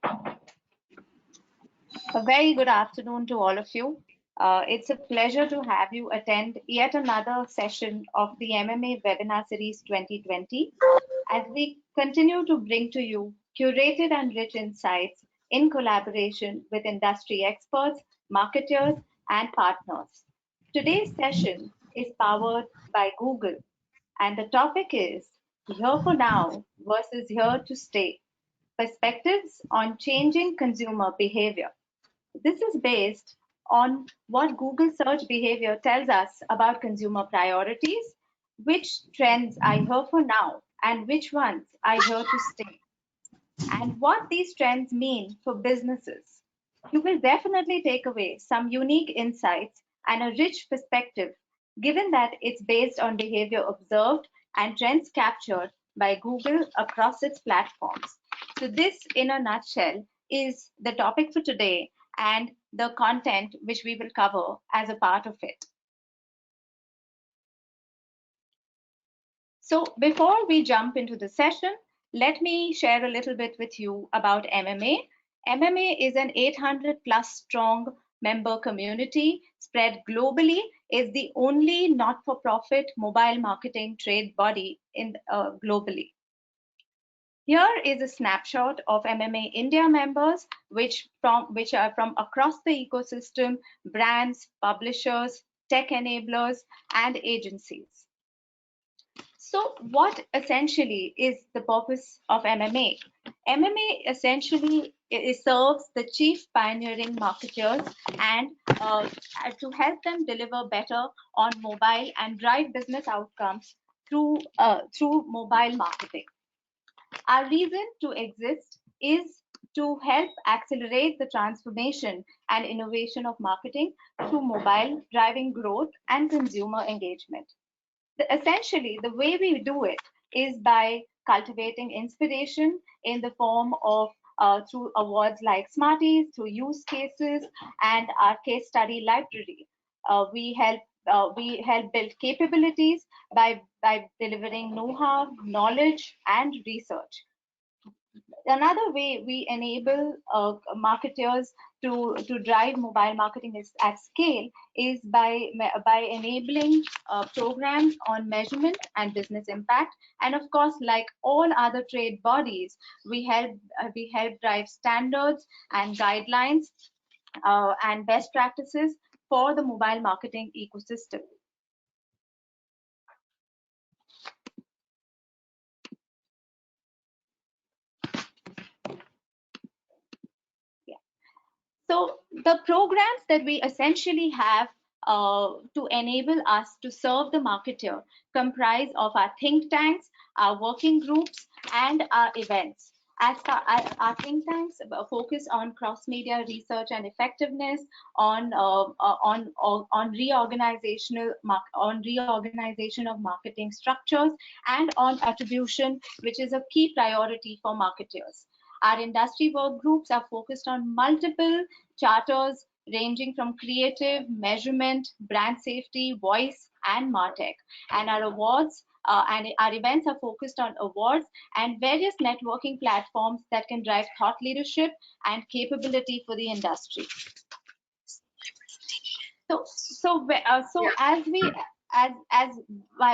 A very good afternoon to all of you. It's a pleasure to have you attend yet another session of the MMA Webinar Series 2020 as we continue to bring to you curated and rich insights in collaboration with industry experts, marketers, and partners. Today's session is powered by Google, and the topic is Here for Now versus Here to Stay, Perspectives on Changing Consumer Behavior. This is based on what Google search behavior tells us about consumer priorities, which trends are here for now, and which ones are here to stay, and what these trends mean for businesses. You will definitely take away some unique insights and a rich perspective, given that it's based on behavior observed and trends captured by Google across its platforms. So this, in a nutshell, is the topic for today and the content which we will cover as a part of it. So before we jump into the session, let me share a little bit with you about MMA. MMA is an 800 plus strong member community spread globally, is the only not-for-profit mobile marketing trade body globally. Here is a snapshot of MMA India members, which are from across the ecosystem, brands, publishers, tech enablers, and agencies. So what essentially is the purpose of MMA? MMA essentially serves the chief pioneering marketers and to help them deliver better on mobile and drive business outcomes through mobile marketing. Our reason to exist is to help accelerate the transformation and innovation of marketing through mobile, driving growth and consumer engagement. Essentially, the way we do it is by cultivating inspiration in the form of through awards like Smarties, through use cases, and our case study library. We help build capabilities by delivering know-how, knowledge, and research. Another way we enable marketers to drive mobile marketing at scale is by enabling programs on measurement and business impact. And of course, like all other trade bodies, we help drive standards and guidelines and best practices for the mobile marketing ecosystem. So the programs that we essentially have to enable us to serve the marketer comprise of our think tanks, our working groups, and our events. Our think tanks focus on cross-media research and effectiveness, on reorganization of marketing structures, and on attribution, which is a key priority for marketers. Our industry work groups are focused on multiple charters ranging from creative, measurement, brand safety, voice, and MarTech. And our awards and our events are focused on awards and various networking platforms that can drive thought leadership and capability for the industry. So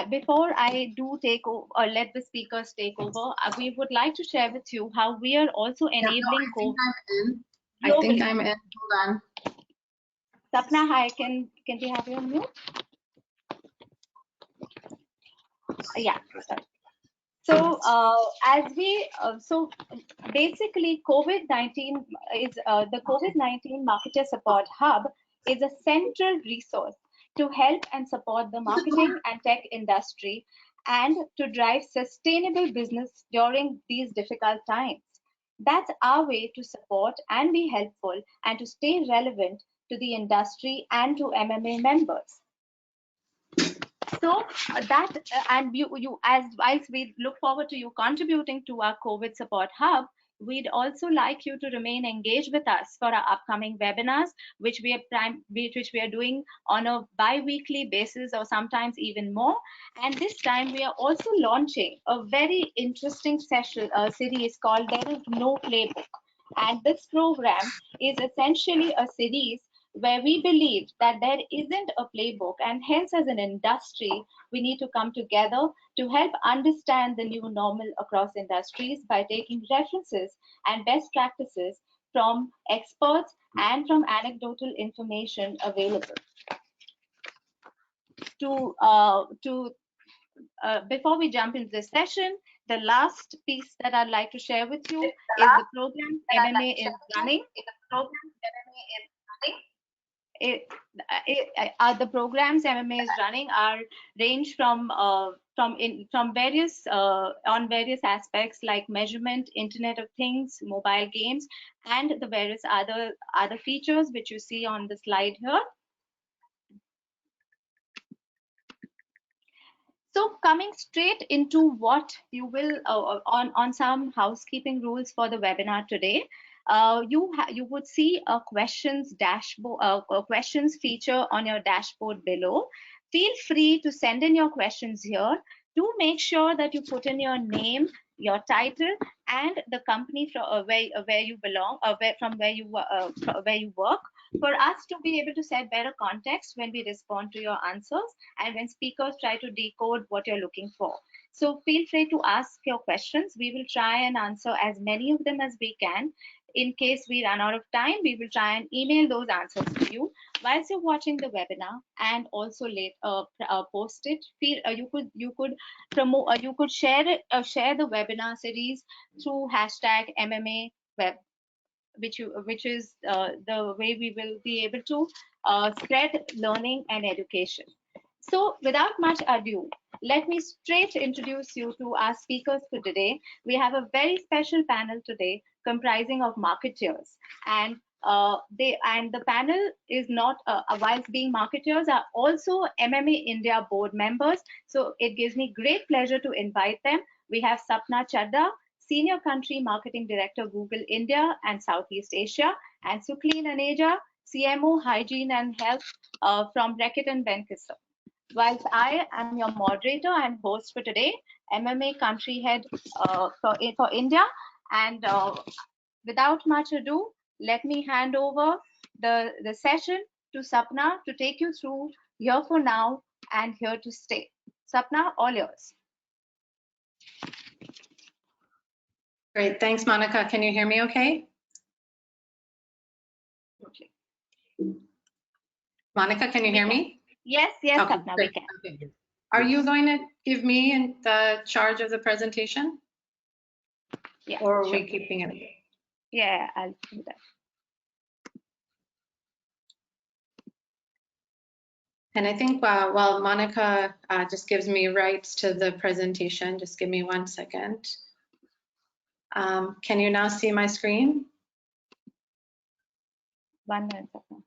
before I do take over or let the speakers take over, we would like to share with you how we are also enabling I think I'm in. Hold on. Sapna, hi, can we have you on mute? Yeah. So so basically COVID-19 is the COVID-19 Marketer Support Hub is a central resource to help and support the marketing and tech industry and to drive sustainable business during these difficult times. That's our way to support and be helpful and to stay relevant to the industry and to MMA members. So as we look forward to you contributing to our COVID Support Hub, we'd also like you to remain engaged with us for our upcoming webinars, which we are doing on a bi-weekly basis or sometimes even more. And this time we are also launching a very interesting series called There Is No Playbook. And this program is essentially a series where we believe that there isn't a playbook, and hence, as an industry, we need to come together to help understand the new normal across industries by taking references and best practices from experts and from anecdotal information available. Before we jump into this session, the last piece that I'd like to share with you is the program MMA is running. The programs MMA is running are range from various on various aspects like measurement, Internet of Things, mobile games, and the various other features which you see on the slide here. So coming straight into what you will on some housekeeping rules for the webinar today, you would see a questions dashboard, a questions feature on your dashboard below. Feel free to send in your questions here. Do make sure that you put in your name, your title, and the company from where you belong, from where you work, for us to be able to set better context when we respond to your answers and when speakers try to decode what you're looking for. So feel free to ask your questions. We will try and answer as many of them as we can. In case we run out of time, we will try and email those answers to you whilst you're watching the webinar, and also post it. You could promote, you could share the webinar series through hashtag MMA Web, which is the way we will be able to spread learning and education. So without much ado, let me straight introduce you to our speakers for today. We have a very special panel today comprising of marketeers, and the panel is not whilst being marketeers are also MMA India board members. So it gives me great pleasure to invite them. We have Sapna Chadha, Senior Country Marketing Director, Google India and Southeast Asia, and Sukhleen Aneja, CMO Hygiene and Health from Reckitt Benckiser. Whilst I am your moderator and host for today, MMA Country Head for India, and without much ado, let me hand over the session to Sapna to take you through Here for Now and Here to Stay. Sapna, all yours. Great, thanks, Monica. Can you hear me okay? Okay. Monica, can you hear me? Yes, yes, okay, Sapna, we can. Okay. Are you going to give me the charge of the presentation? Yeah, or are sure. we keeping it? Yeah, I'll do that. And I think while Monica just gives me rights to the presentation, just give me 1 second. Can you now see my screen? 1 minute, Sapna.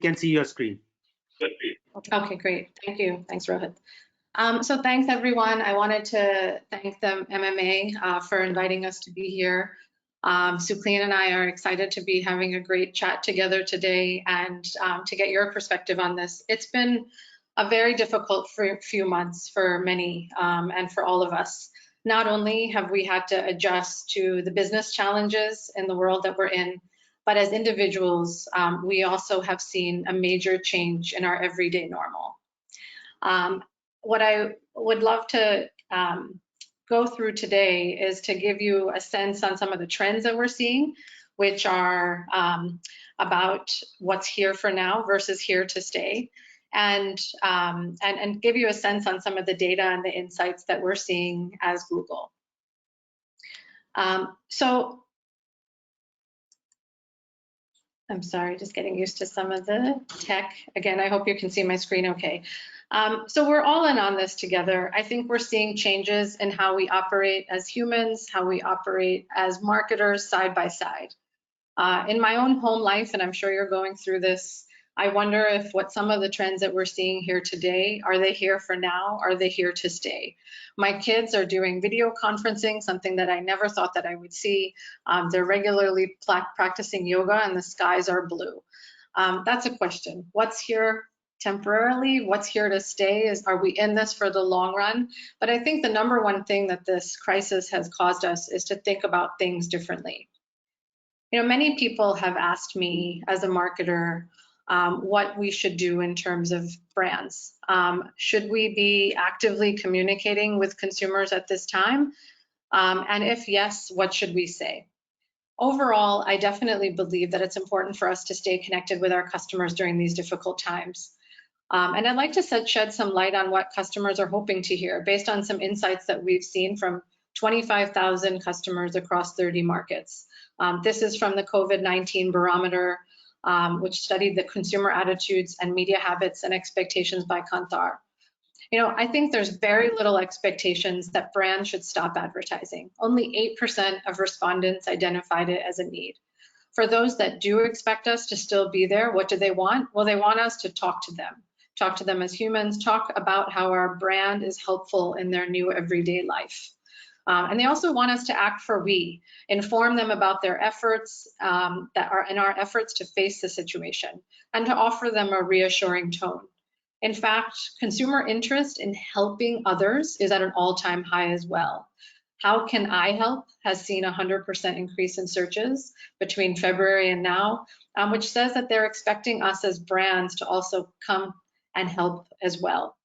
Can see your screen. Okay, great. Thank you. Thanks, Rohit. So thanks, everyone. I wanted to thank the MMA for inviting us to be here. Sukhleen and I are excited to be having a great chat together today and to get your perspective on this. It's been a very difficult few months for many and for all of us. Not only have we had to adjust to the business challenges in the world that we're in, but as individuals, we also have seen a major change in our everyday normal. What I would love to go through today is to give you a sense on some of the trends that we're seeing, which are about what's here for now versus here to stay, and give you a sense on some of the data and the insights that we're seeing as Google. So I'm sorry, just getting used to some of the tech. Again, I hope you can see my screen okay. So we're all in on this together. I think we're seeing changes in how we operate as humans, how we operate as marketers side by side. In my own home life, and I'm sure you're going through this, I wonder if what some of the trends that we're seeing here today, are they here for now? Are they here to stay? My kids are doing video conferencing, something that I never thought that I would see. They're regularly practicing yoga and the skies are blue. That's a question. What's here temporarily. What's here to stay is, are we in this for the long run? But I think the number one thing that this crisis has caused us is to think about things differently. You know, many people have asked me as a marketer what we should do in terms of brands. Should we be actively communicating with consumers at this time? And if yes, what should we say? Overall, I definitely believe that it's important for us to stay connected with our customers during these difficult times. And I'd like to shed some light on what customers are hoping to hear based on some insights that we've seen from 25,000 customers across 30 markets. This is from the COVID-19 Barometer, which studied the consumer attitudes and media habits and expectations by Kantar. You know, I think there's very little expectations that brands should stop advertising. Only 8% of respondents identified it as a need. For those that do expect us to still be there, what do they want? Well, they want us to talk to them as humans, talk about how our brand is helpful in their new everyday life. And they also want us to act for we, inform them about their efforts that are in our efforts to face the situation, and to offer them a reassuring tone. In fact, consumer interest in helping others is at an all-time high as well. How Can I Help has seen a 100% increase in searches between February and now, which says that they're expecting us as brands to also come and help as well.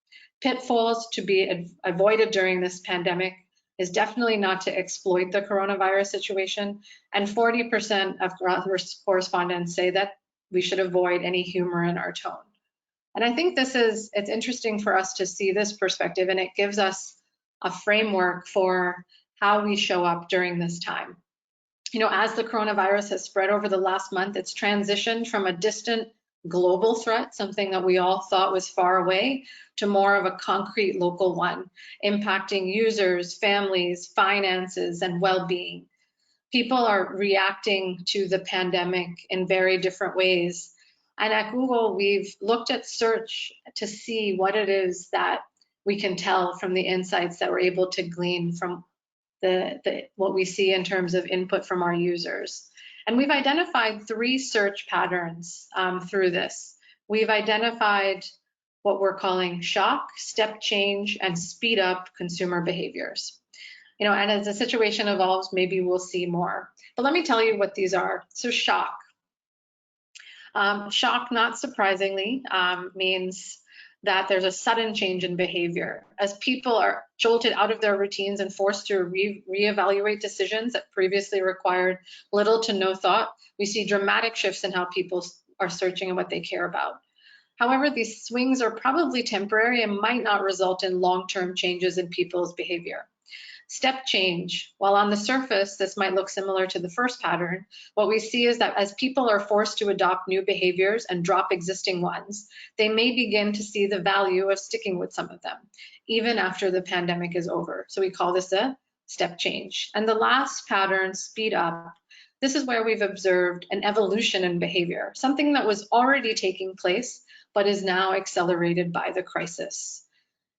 Pitfalls to be avoided during this pandemic is definitely not to exploit the coronavirus situation, and 40% of correspondents say that we should avoid any humor in our tone. And I think it's interesting for us to see this perspective, and it gives us a framework for how we show up during this time. You know, as the coronavirus has spread over the last month, it's transitioned from a distant global threat, something that we all thought was far away, to more of a concrete local one, impacting users, families, finances, and well-being. People are reacting to the pandemic in very different ways. And at Google, we've looked at search to see what it is that we can tell from the insights that we're able to glean from what we see in terms of input from our users. And we've identified 3 search patterns through this. We've identified what we're calling shock, step change, and speed up consumer behaviors. You know, and as the situation evolves, maybe we'll see more. But let me tell you what these are. So shock. Shock, not surprisingly, means that there's a sudden change in behavior. As people are jolted out of their routines and forced to reevaluate decisions that previously required little to no thought, we see dramatic shifts in how people are searching and what they care about. However, these swings are probably temporary and might not result in long-term changes in people's behavior. Step change. While on the surface, this might look similar to the first pattern, what we see is that as people are forced to adopt new behaviors and drop existing ones, they may begin to see the value of sticking with some of them, even after the pandemic is over. So we call this a step change. And the last pattern, speed up, this is where we've observed an evolution in behavior, something that was already taking place, but is now accelerated by the crisis.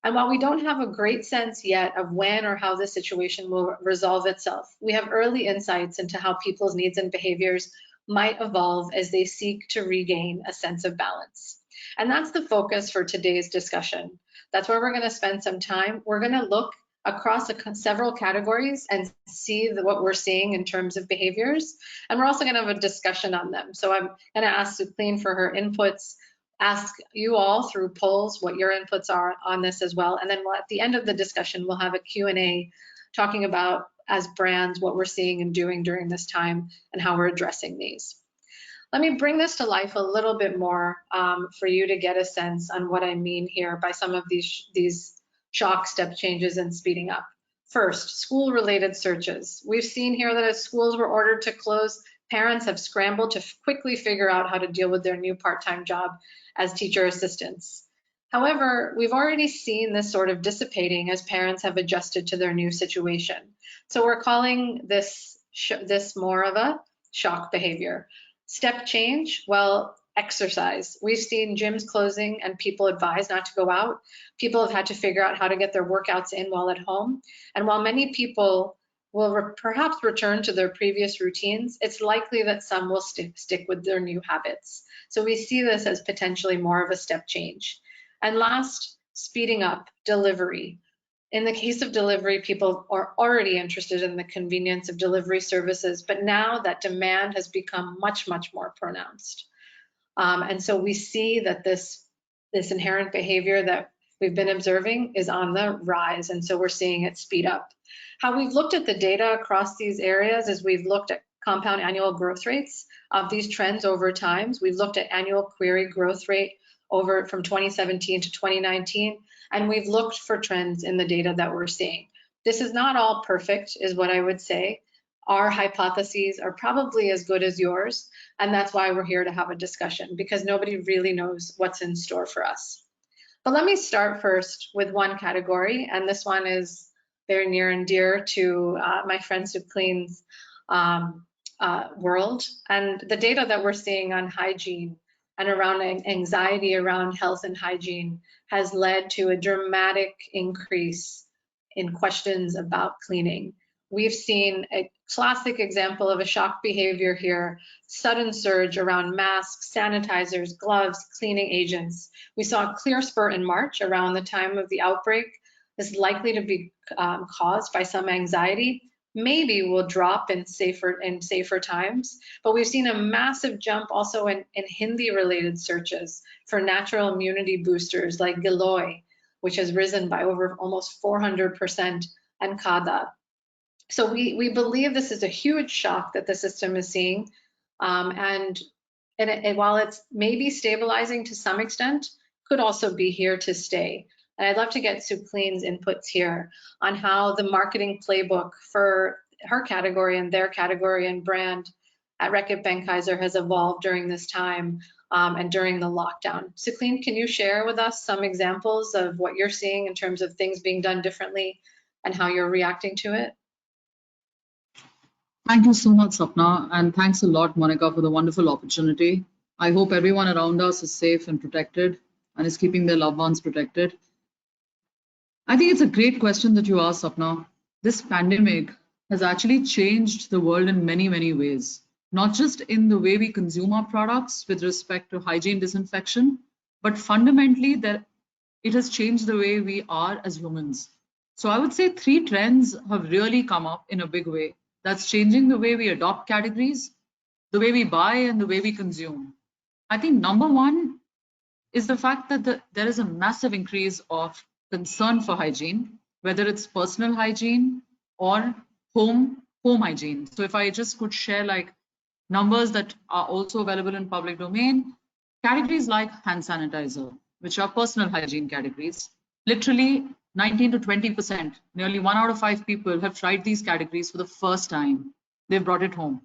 And while we don't have a great sense yet of when or how this situation will resolve itself, we have early insights into how people's needs and behaviors might evolve as they seek to regain a sense of balance. And that's the focus for today's discussion. That's where we're going to spend some time. We're going to look across several categories and see what we're seeing in terms of behaviors. And we're also going to have a discussion on them. So I'm going to ask Sukhleen for her inputs, ask you all through polls what your inputs are on this as well. And then at the end of the discussion, we'll have a Q&A talking about, as brands, what we're seeing and doing during this time and how we're addressing these. Let me bring this to life a little bit more for you to get a sense on what I mean here by some of these shock, step changes, and speeding up. First, school-related searches. We've seen here that as schools were ordered to close, parents have scrambled to quickly figure out how to deal with their new part-time job as teacher assistants. However, we've already seen this sort of dissipating as parents have adjusted to their new situation. So we're calling this more of a shock behavior. Step change, well, exercise. We've seen gyms closing and people advised not to go out. People have had to figure out how to get their workouts in while at home. And while many people will perhaps return to their previous routines, it's likely that some will stick with their new habits. So we see this as potentially more of a step change. And last, speeding up delivery. In the case of delivery, people are already interested in the convenience of delivery services, but now that demand has become much, much more pronounced. And so we see that this inherent behavior that we've been observing is on the rise, and so we're seeing it speed up. How we've looked at the data across these areas is we've looked at compound annual growth rates of these trends over time. We've looked at annual query growth rate over from 2017 to 2019, and we've looked for trends in the data that we're seeing. This is not all perfect, is what I would say. Our hypotheses are probably as good as yours, and that's why we're here to have a discussion, because nobody really knows what's in store for us. But let me start first with one category, and this one is very near and dear to my friend Sukhleen's world. And the data that we're seeing on hygiene and around anxiety around health and hygiene has led to a dramatic increase in questions about cleaning. We've seen a classic example of a shock behavior here, sudden surge around masks, sanitizers, gloves, cleaning agents. We saw a clear spurt in March around the time of the outbreak. This is likely to be caused by some anxiety. Maybe will drop in safer times, but we've seen a massive jump also in Hindi-related searches for natural immunity boosters like Giloy, which has risen by over almost 400%, and Kada. So we believe this is a huge shock that the system is seeing, and while it's maybe stabilizing to some extent, could also be here to stay. And I'd love to get Sukhleen's inputs here on how the marketing playbook for her category and their category and brand at Reckitt Benckiser has evolved during this time and during the lockdown. Sukhleen, can you share with us some examples of what you're seeing in terms of things being done differently and how you're reacting to it? Thank you so much, Sapna, and thanks a lot, Moneka, for the wonderful opportunity. I hope everyone around us is safe and protected and is keeping their loved ones protected. I think it's a great question that you asked, Sapna. This pandemic has actually changed the world in many, many ways, not just in the way we consume our products with respect to hygiene, disinfection, but fundamentally that it has changed the way we are as humans. So I would say 3 trends have really come up in a big way. That's changing the way we adopt categories, the way we buy, and the way we consume. I think number one is the fact that there is a massive increase of concern for hygiene, whether it's personal hygiene or home hygiene. So if I just could share like numbers that are also available in public domain, categories like hand sanitizer, which are personal hygiene categories, literally 19 to 20%, nearly 1 out of 5 people have tried these categories for the first time. They've brought it home.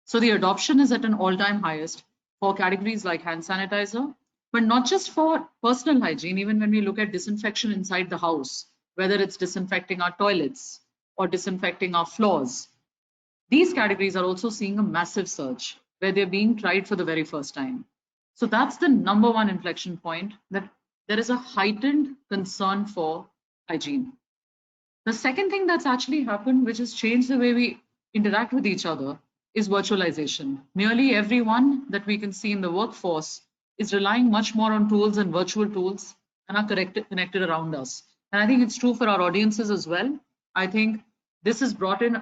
So the adoption is at an all-time highest for categories like hand sanitizer, but not just for personal hygiene, even when we look at disinfection inside the house, whether it's disinfecting our toilets or disinfecting our floors. These categories are also seeing a massive surge where they're being tried for the very first time. So that's the number one inflection point, that there is a heightened concern for hygiene. The second thing that's actually happened, which has changed the way we interact with each other, is virtualization. Nearly everyone that we can see in the workforce is relying much more on tools and virtual tools and are connected around us. And I think it's true for our audiences as well. I think this has brought in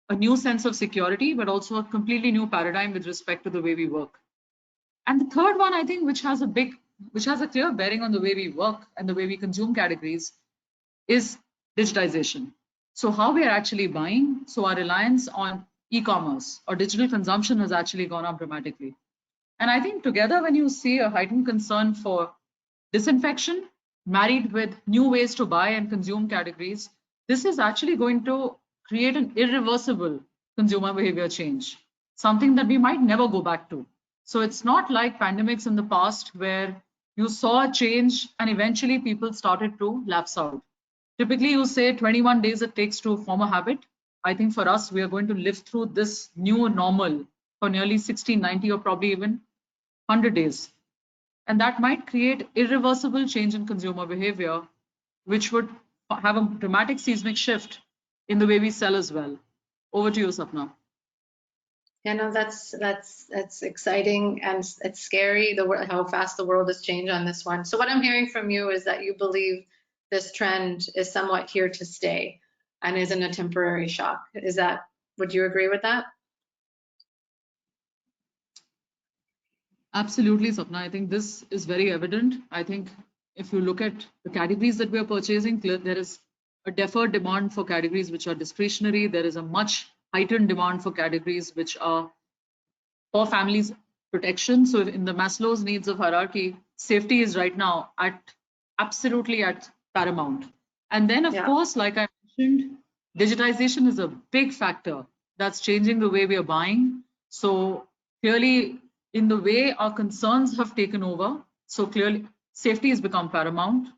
a new sense of security, but also a completely new paradigm with respect to the way we work. And the third one, I think, which has a clear bearing on the way we work and the way we consume categories, is digitization. So how we are actually buying, so our reliance on e-commerce or digital consumption has actually gone up dramatically. And I think together, when you see a heightened concern for disinfection married with new ways to buy and consume categories, this is actually going to create an irreversible consumer behavior change, something that we might never go back to. So it's not like pandemics in the past where you saw a change and eventually people started to lapse out. Typically, you say 21 days it takes to form a habit. I think for us, we are going to live through this new normal for nearly 60, 90, or probably even 100 days. And that might create irreversible change in consumer behavior, which would have a dramatic seismic shift in the way we sell as well. Over to you, Sapna. Yeah, no, that's exciting, and it's scary how fast the world has changed on this one. So what I'm hearing from you is that you believe this trend is somewhat here to stay and isn't a temporary shock. Would you agree with that? Absolutely, Sapna. I think this is very evident. I think if you look at the categories that we are purchasing, there is a deferred demand for categories which are discretionary. There is a much heightened demand for categories which are for families' protection. So in the Maslow's needs of hierarchy, safety is right now absolutely at paramount. And then, of course, like I mentioned, digitization is a big factor that's changing the way we are buying. So clearly, in the way our concerns have taken over, so clearly safety has become paramount.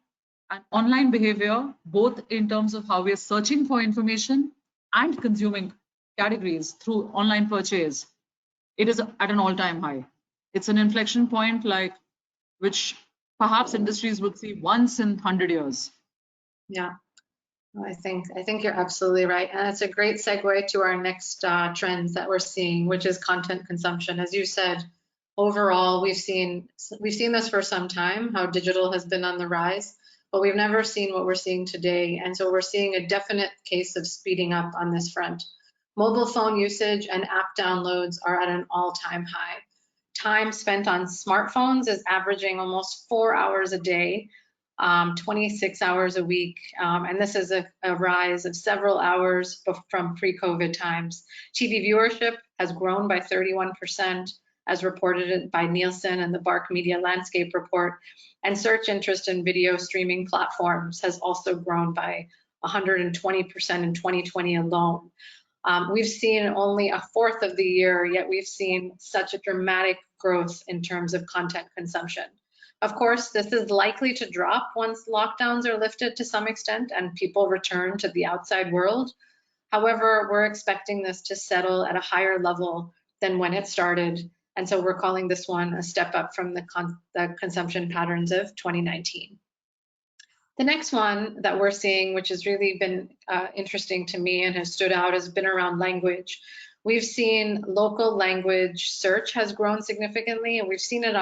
And online behavior, both in terms of how we are searching for information and consuming categories through online purchase, it is at an all-time high. It's an inflection point which perhaps industries would see once in 100 years. Yeah, I think you're absolutely right. And it's a great segue to our next trends that we're seeing, which is content consumption. As you said, overall, we've seen this for some time, how digital has been on the rise, but we've never seen what we're seeing today. And so we're seeing a definite case of speeding up on this front. Mobile phone usage and app downloads are at an all-time high. Time spent on smartphones is averaging almost 4 hours a day, 26 hours a week, and this is a rise of several hours from pre-COVID times. TV viewership has grown by 31%, as reported by Nielsen and the BARC Media Landscape Report, and search interest in video streaming platforms has also grown by 120% in 2020 alone. We've seen only a fourth of the year, yet we've seen such a dramatic growth in terms of content consumption. Of course, this is likely to drop once lockdowns are lifted to some extent and people return to the outside world. However, we're expecting this to settle at a higher level than when it started. And so we're calling this one a step up from the consumption patterns of 2019. The next one that we're seeing, which has really been interesting to me and has stood out, has been around language. We've seen local language search has grown significantly, and we've seen it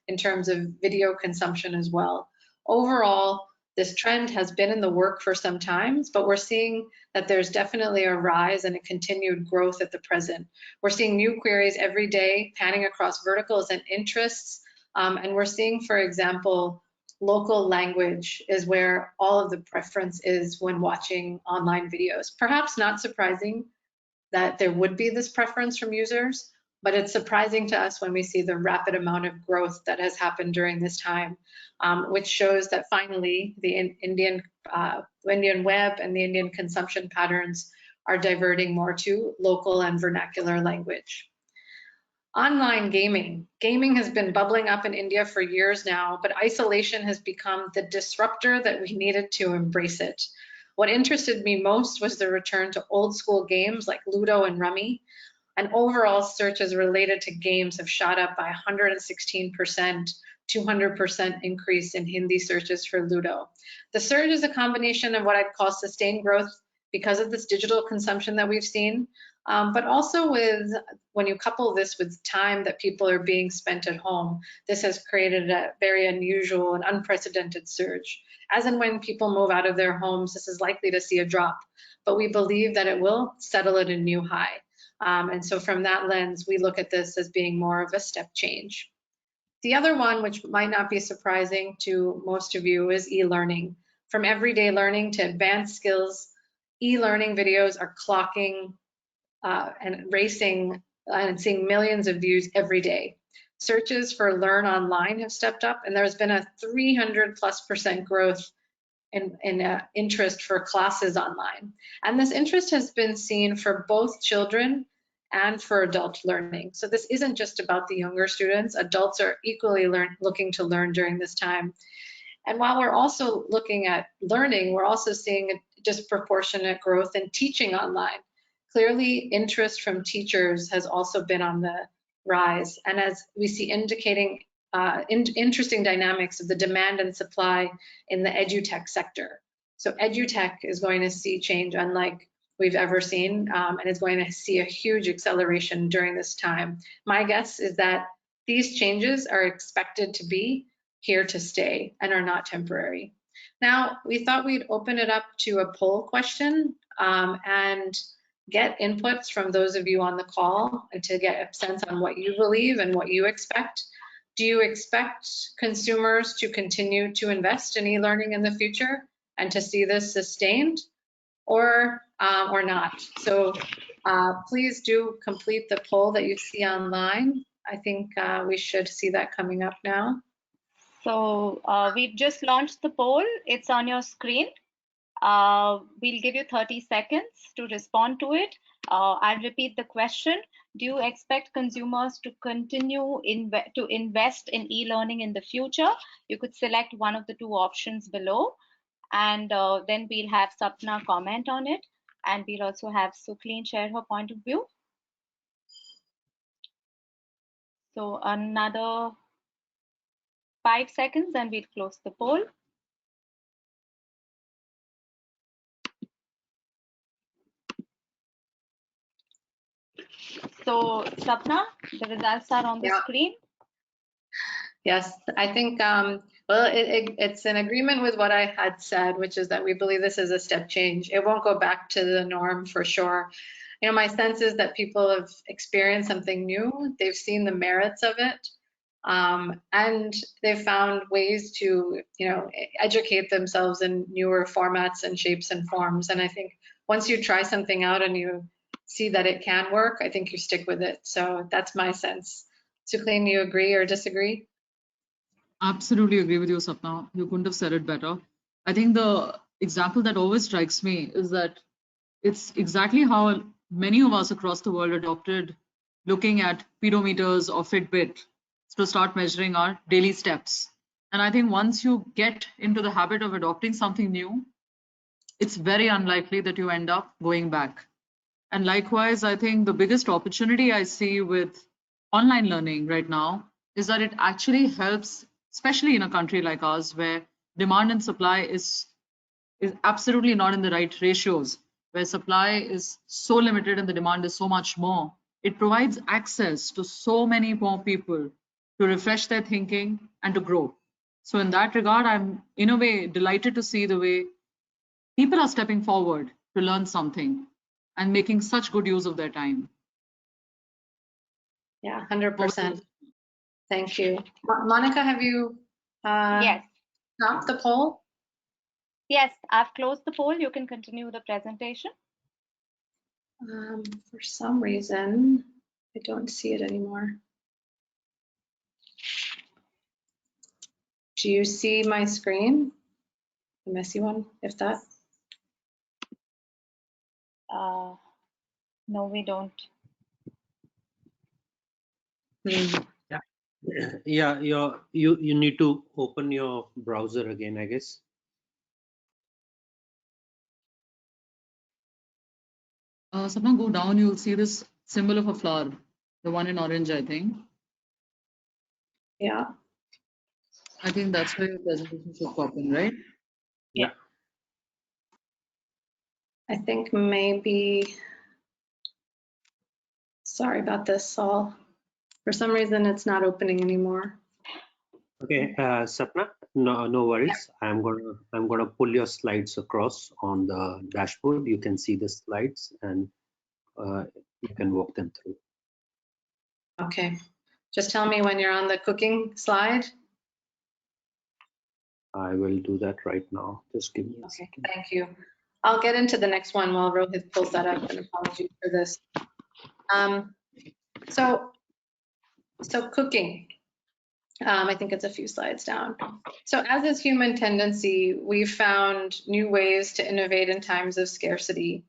in terms of video consumption as well. Overall, this trend has been in the work for some time, but we're seeing that there's definitely a rise and a continued growth at the present. We're seeing new queries every day, panning across verticals and interests, and we're seeing, for example, local language is where all of the preference is when watching online videos. Perhaps not surprising that there would be this preference from users, but it's surprising to us when we see the rapid amount of growth that has happened during this time, which shows that finally the Indian web and the Indian consumption patterns are diverting more to local and vernacular language. Online gaming. Gaming has been bubbling up in India for years now, but isolation has become the disruptor that we needed to embrace it. What interested me most was the return to old school games like Ludo and Rummy, and overall searches related to games have shot up by 116%, 200% increase in Hindi searches for Ludo. The surge is a combination of what I'd call sustained growth because of this digital consumption that we've seen, but also when you couple this with time that people are being spent at home, this has created a very unusual and unprecedented surge. As and when people move out of their homes, this is likely to see a drop, but we believe that it will settle at a new high. And so from that lens, we look at this as being more of a step change. The other one, which might not be surprising to most of you, is e-learning. From everyday learning to advanced skills, e-learning videos are clocking and racing and seeing millions of views every day. Searches for Learn Online have stepped up, and there's been a 300+% growth in interest for classes online. And this interest has been seen for both children and for adult learning. So this isn't just about the younger students. Adults are equally looking to learn during this time. And while we're also looking at learning, we're also seeing a disproportionate growth in teaching online. Clearly, interest from teachers has also been on the rise. And as we see indicating interesting dynamics of the demand and supply in the edutech sector. So edutech is going to see change unlike we've ever seen, and is going to see a huge acceleration during this time. My guess is that these changes are expected to be here to stay and are not temporary. Now, we thought we'd open it up to a poll question and get inputs from those of you on the call and to get a sense on what you believe and what you expect. Do you expect consumers to continue to invest in e-learning in the future and to see this sustained, or not? So please do complete the poll that you see online. I think we should see that coming up now. So we've just launched the poll. It's on your screen. We'll give you 30 seconds to respond to it. I'll repeat the question. Do you expect consumers to continue to invest in e-learning in the future? You could select one of the two options below, and then we'll have Sapna comment on it, and we'll also have Sukhleen share her point of view. So another 5 seconds and we'll close the poll. So Sapna, the results are on the screen. Yes, I think, well, it's in agreement with what I had said, which is that we believe this is a step change. It won't go back to the norm for sure. You know, my sense is that people have experienced something new. They've seen the merits of it, and they've found ways to, you know, educate themselves in newer formats and shapes and forms. And I think once you try something out and you see that it can work, I think you stick with it. So that's my sense. Sukhleen, you agree or disagree? Absolutely agree with you, Sapna. You couldn't have said it better. I think the example that always strikes me is that it's exactly how many of us across the world adopted looking at pedometers or Fitbit to start measuring our daily steps. And I think once you get into the habit of adopting something new, it's very unlikely that you end up going back. And likewise, I think the biggest opportunity I see with online learning right now is that it actually helps, especially in a country like ours, where demand and supply is absolutely not in the right ratios, where supply is so limited and the demand is so much more. It provides access to so many more people to refresh their thinking and to grow. So in that regard, I'm in a way delighted to see the way people are stepping forward to learn something and making such good use of their time. Yeah, 100%. Thank you. Monica, have you Yes. stopped the poll? Yes, I've closed the poll. You can continue the presentation. For some reason, I don't see it anymore. Do you see my screen? The messy one, if that? No, we don't. Yeah, you need to open your browser again, I guess. Sapna, go down, you'll see this symbol of a flower, the one in orange, I think. Yeah. I think that's where your presentation should pop in, right? Yeah. I think maybe, sorry about this, Saul. For some reason, it's not opening anymore. Okay, Sapna, no worries. I'm gonna pull your slides across on the dashboard. You can see the slides and you can walk them through. Okay, just tell me when you're on the cooking slide. I will do that right now. Just give me a second. Thank you. I'll get into the next one while Rohit pulls that up, and apologies for this. So cooking. I think it's a few slides down. So as is human tendency, we've found new ways to innovate in times of scarcity.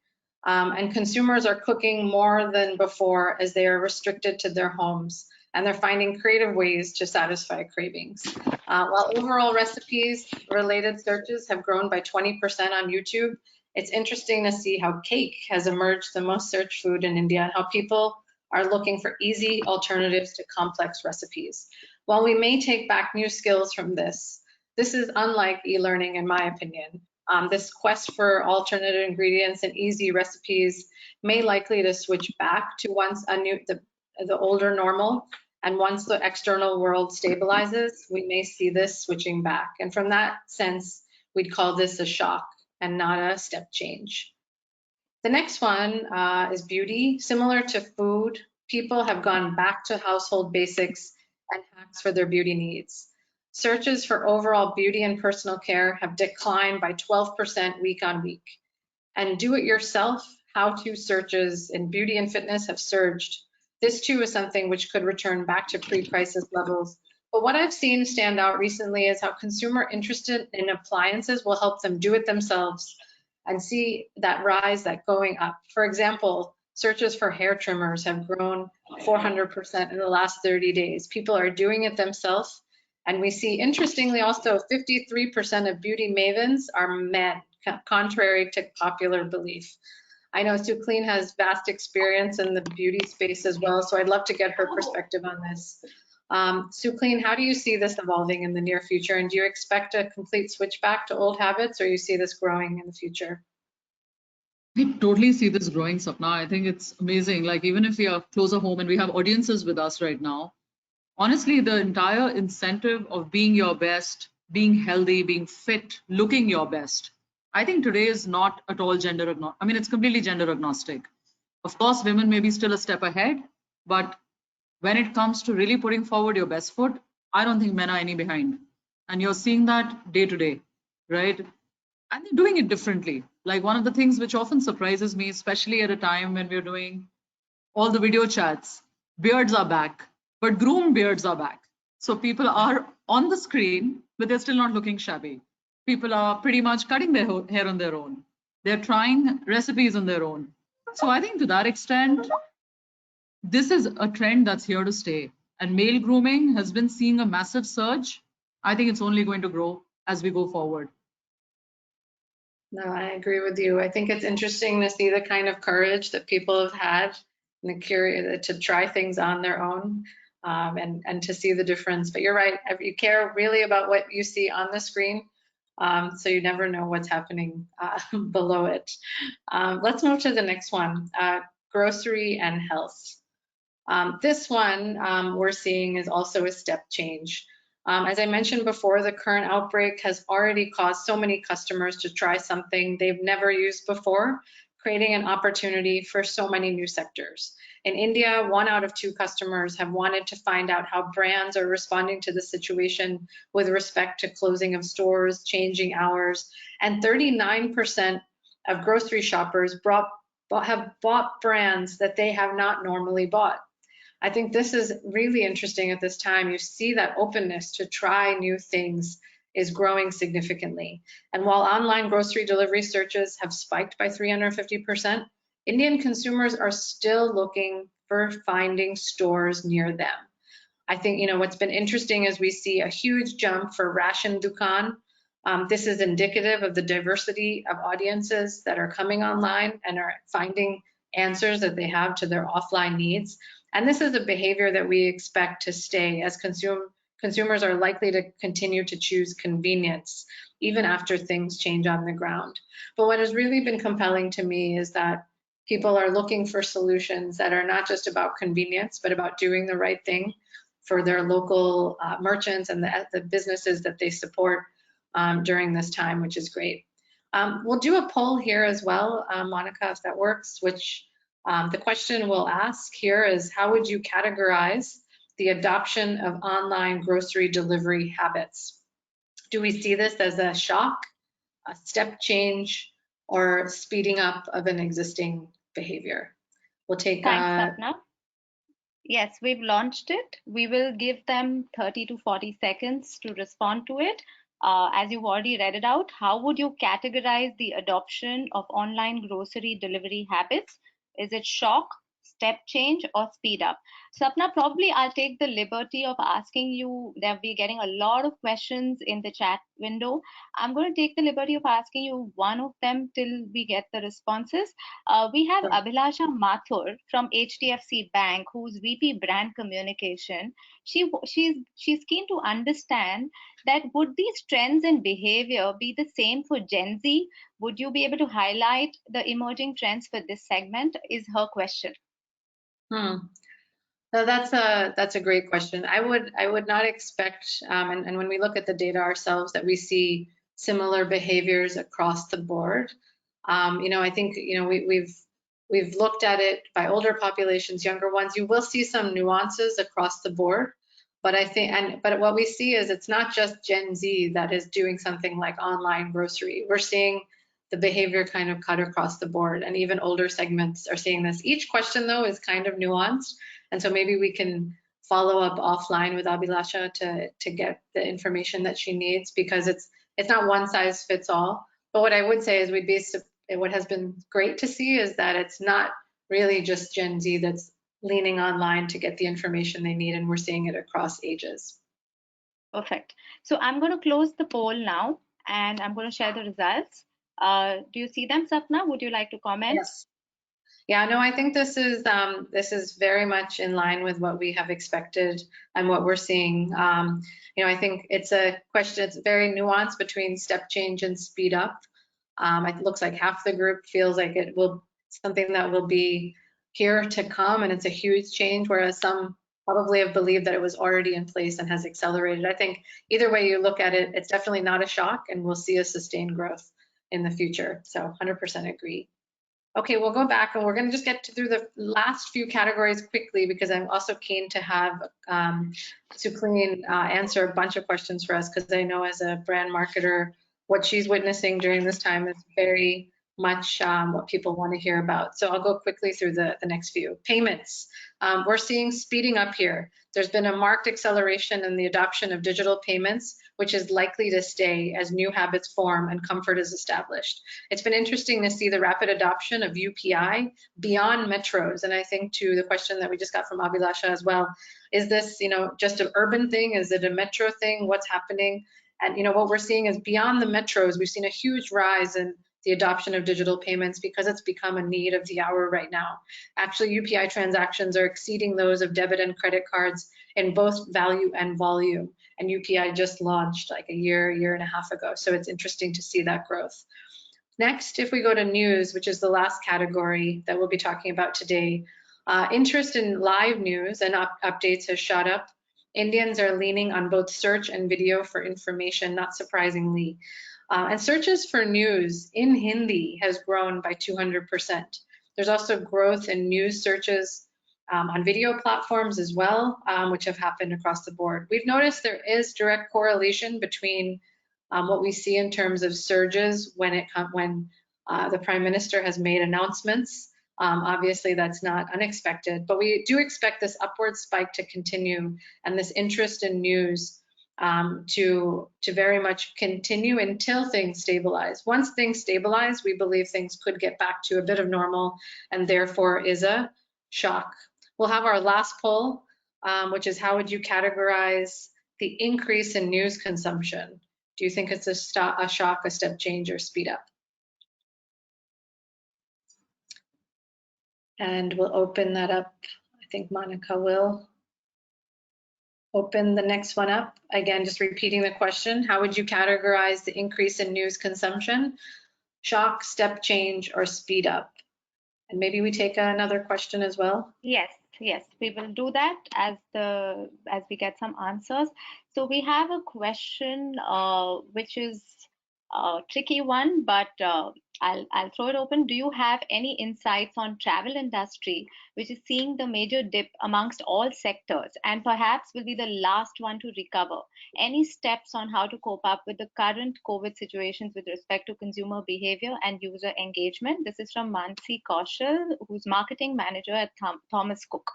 And consumers are cooking more than before as they are restricted to their homes, and they're finding creative ways to satisfy cravings. While overall recipes related searches have grown by 20% on YouTube, it's interesting to see how cake has emerged the most searched food in India and how people are looking for easy alternatives to complex recipes. While we may take back new skills from this is unlike e-learning in my opinion. This quest for alternative ingredients and easy recipes may likely to switch back to once the older normal, and once the external world stabilizes, we may see this switching back. And from that sense, we'd call this a shock and not a step change. The next one is beauty. Similar to food, people have gone back to household basics and hacks for their beauty needs. Searches for overall beauty and personal care have declined by 12% week on week. And do-it-yourself how-to searches in beauty and fitness have surged. This too is something which could return back to pre-crisis levels. But what I've seen stand out recently is how consumer interested in appliances will help them do it themselves and see that rise, that going up. For example, searches for hair trimmers have grown 400% in the last 30 days. People are doing it themselves. And we see, interestingly, also 53% of beauty mavens are men, contrary to popular belief. I know Sukhleen has vast experience in the beauty space as well, so I'd love to get her perspective on this. Sukhleen, how do you see this evolving in the near future? And do you expect a complete switch back to old habits, or you see this growing in the future? I totally see this growing, Sapna. I think it's amazing. Like, even if we are closer home and we have audiences with us right now, honestly, the entire incentive of being your best, being healthy, being fit, looking your best, I think today is not at all gender agnostic. I mean, it's completely gender agnostic. Of course, women may be still a step ahead, but when it comes to really putting forward your best foot, I don't think men are any behind. And you're seeing that day to day, right? And they're doing it differently. Like, one of the things which often surprises me, especially at a time when we're doing all the video chats, beards are back, but groomed beards are back. So people are on the screen, but they're still not looking shabby. People are pretty much cutting their hair on their own. They're trying recipes on their own. So I think to that extent, this is a trend that's here to stay. And male grooming has been seeing a massive surge. I think it's only going to grow as we go forward. No, I agree with you. I think it's interesting to see the kind of courage that people have had and the curious to try things on their own, and to see the difference. But you're right, you care really about what you see on the screen, so you never know what's happening below it. Let's move to the next one, grocery and health. This one we're seeing is also a step change. As I mentioned before, the current outbreak has already caused so many customers to try something they've never used before, creating an opportunity for so many new sectors. In India, 1 out of 2 customers have wanted to find out how brands are responding to the situation with respect to closing of stores, changing hours, and 39% of grocery shoppers have bought brands that they have not normally bought. I think this is really interesting at this time. You see that openness to try new things is growing significantly. And while online grocery delivery searches have spiked by 350%, Indian consumers are still looking for finding stores near them. I think, what's been interesting is we see a huge jump for ration dukan. This is indicative of the diversity of audiences that are coming online and are finding answers that they have to their offline needs. And this is a behavior that we expect to stay, as consumers are likely to continue to choose convenience even after things change on the ground. But what has really been compelling to me is that people are looking for solutions that are not just about convenience, but about doing the right thing for their local merchants and the businesses that they support during this time, which is great. We'll do a poll here as well, Monica, if that works, which the question we'll ask here is, how would you categorize the adoption of online grocery delivery habits? Do we see this as a shock, a step change, or speeding up of an existing behavior? We'll take. Thanks, Sapna. Yes, we've launched it. We will give them 30 to 40 seconds to respond to it. As you've already read it out, how would you categorize the adoption of online grocery delivery habits? Is it shock, step change, or speed up? Sapna, probably I'll take the liberty of asking you, they'll be getting a lot of questions in the chat window. I'm going to take the liberty of asking you one of them till we get the responses. We have Abhilasha Mathur from HDFC Bank, who's VP Brand Communication. She's keen to understand that would these trends in behavior be the same for Gen Z? Would you be able to highlight the emerging trends for this segment? Is her question. So that's a great question. I would not expect, and when we look at the data ourselves, that we see similar behaviors across the board. I think we've looked at it by older populations, younger ones. You will see some nuances across the board, but I think, but what we see is it's not just Gen Z that is doing something like online grocery. We're seeing the behavior kind of cut across the board, and even older segments are seeing this. Each question though is kind of nuanced, and so maybe we can follow up offline with Abhilasha to get the information that she needs, because it's not one size fits all. But what I would say is what has been great to see is that it's not really just Gen Z that's leaning online to get the information they need, and we're seeing it across ages. Perfect. So I'm going to close the poll now, and I'm going to share the results. Do you see them, Sapna? Would you like to comment? Yes. Yeah, no, I think this is very much in line with what we have expected and what we're seeing. I think it's a question, it's very nuanced between step change and speed up. It looks like half the group feels like it will something that will be here to come, and it's a huge change, whereas some probably have believed that it was already in place and has accelerated. I think either way you look at it, it's definitely not a shock, and we'll see a sustained growth in the future. So 100% agree. Okay, we'll go back and we're going to just get through the last few categories quickly, because I'm also keen to have Sukhleen answer a bunch of questions for us, because I know as a brand marketer, what she's witnessing during this time is very much what people want to hear about. So I'll go quickly through the next few. Payments. We're seeing speeding up here. There's been a marked acceleration in the adoption of digital payments, which is likely to stay as new habits form and comfort is established. It's been interesting to see the rapid adoption of UPI beyond metros. And I think to the question that we just got from Abhilasha as well, is this just an urban thing? Is it a metro thing? What's happening? And what we're seeing is beyond the metros, we've seen a huge rise in the adoption of digital payments, because it's become a need of the hour right now. Actually, UPI transactions are exceeding those of debit and credit cards in both value and volume. And UPI just launched like a year and a half ago. So it's interesting to see that growth. Next, if we go to news, which is the last category that we'll be talking about today, interest in live news and updates has shot up. Indians are leaning on both search and video for information, not surprisingly. And searches for news in Hindi has grown by 200%. There's also growth in news searches on video platforms as well, which have happened across the board. We've noticed there is direct correlation between what we see in terms of surges when the Prime Minister has made announcements. Obviously, that's not unexpected, but we do expect this upward spike to continue, and this interest in news to very much continue until things stabilize. Once things stabilize, we believe things could get back to a bit of normal, and therefore is a shock. We'll have our last poll, which is how would you categorize the increase in news consumption? Do you think it's a shock, a step change, or speed up? And we'll open that up. I think Moneka will open the next one up. Again, just repeating the question, how would you categorize the increase in news consumption? Shock, step change, or speed up? And maybe we take another question as well. Yes, we will do that as we get some answers. So we have a question which is a tricky one, but I'll throw it open. Do you have any insights on travel industry, which is seeing the major dip amongst all sectors and perhaps will be the last one to recover? Any steps on how to cope up with the current COVID situations with respect to consumer behavior and user engagement? This is from Mansi Kaushal, who's marketing manager at Thomas Cook.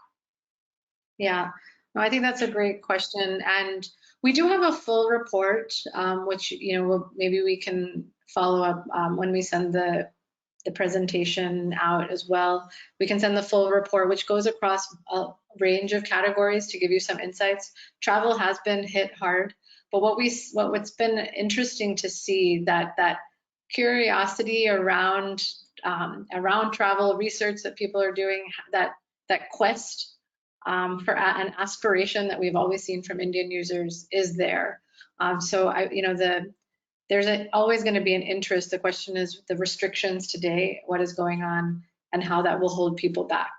Yeah, no, I think that's a great question. And we do have a full report, which maybe we can follow up when we send the the presentation out as well. We can send the full report, which goes across a range of categories to give you some insights. Travel has been hit hard, but what's been interesting to see that curiosity around travel research that people are doing, that quest for an aspiration that we've always seen from Indian users is there. So there's always going to be an interest. The question is the restrictions today, what is going on, and how that will hold people back.